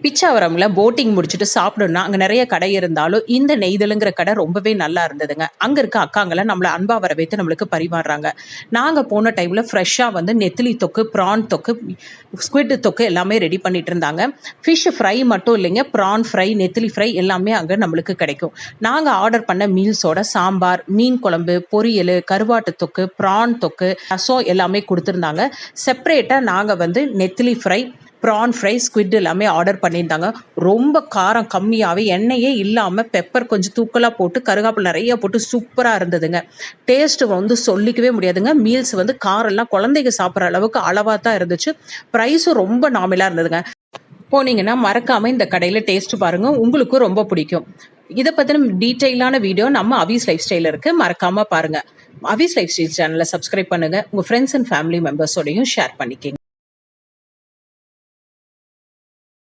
பிச்சாவரம்ல boating முடிச்சுட்டு சாப்பிடணும்னா அங்கே நிறைய கடை இருந்தாலும் இந்த நெய்தலுங்கிற கடை ரொம்பவே நல்லா இருந்ததுங்க. அங்கே இருக்க அக்காங்களை நம்மளை அன்பா வரவேற்று நம்மளுக்கு பரிமாறுறாங்க. நாங்கள் போன டைமில் ஃப்ரெஷ்ஷாக வந்து நெத்திலி தொக்கு, ப்ரான் தொக்கு, ஸ்குவிட் தொக்கு எல்லாமே ரெடி பண்ணிட்டு இருந்தாங்க. ஃபிஷ் ஃப்ரை மட்டும் இல்லைங்க, ப்ரான் ஃப்ரை, நெத்திலி ஃப்ரை எல்லாமே அங்கே நம்மளுக்கு கிடைக்கும். நாங்கள் ஆர்டர் பண்ண மீல்ஸோட சாம்பார், மீன் குழம்பு, பொரியல், கருவாட்டு தொக்கு, ப்ரான் தொக்கு, ரசம் எல்லாமே கொடுத்துருந்தாங்க. செப்பரேட்டாக நாங்கள் வந்து நெத்திலி ஃப்ரை, ப்ரான் ஃப்ரை, ஸ்குவிட் எல்லாமே ஆர்டர் பண்ணியிருந்தாங்க. ரொம்ப காரம் கம்மியாகவே, எண்ணெயே இல்லாமல் பெப்பர் கொஞ்சம் தூக்கலாக போட்டு, கருகாப்பில் நிறைய போட்டு சூப்பராக இருந்ததுங்க. டேஸ்ட்டு வந்து சொல்லிக்கவே முடியாதுங்க. மீல்ஸ் வந்து காரெல்லாம் குழந்தைங்க சாப்பிட்ற அளவுக்கு அளவாக தான் இருந்துச்சு. ப்ரைஸும் ரொம்ப நாமிலாக இருந்ததுங்க. போனீங்கன்னா மறக்காமல் இந்த கடையில் டேஸ்ட் பாருங்கள், உங்களுக்கும் ரொம்ப பிடிக்கும். இதை பற்றின டீட்டெயிலான வீடியோ நம்ம அவிஸ் லைஃப் ஸ்டைல் இருக்குது, மறக்காமல் பாருங்கள். அவிஸ் லைஃப் ஸ்டைல் சேனலை சப்ஸ்கிரைப் பண்ணுங்கள். உங்கள் ஃப்ரெண்ட்ஸ் அண்ட் ஃபேமிலி மெம்பர்ஸோடையும் ஷேர் பண்ணிக்கங்க.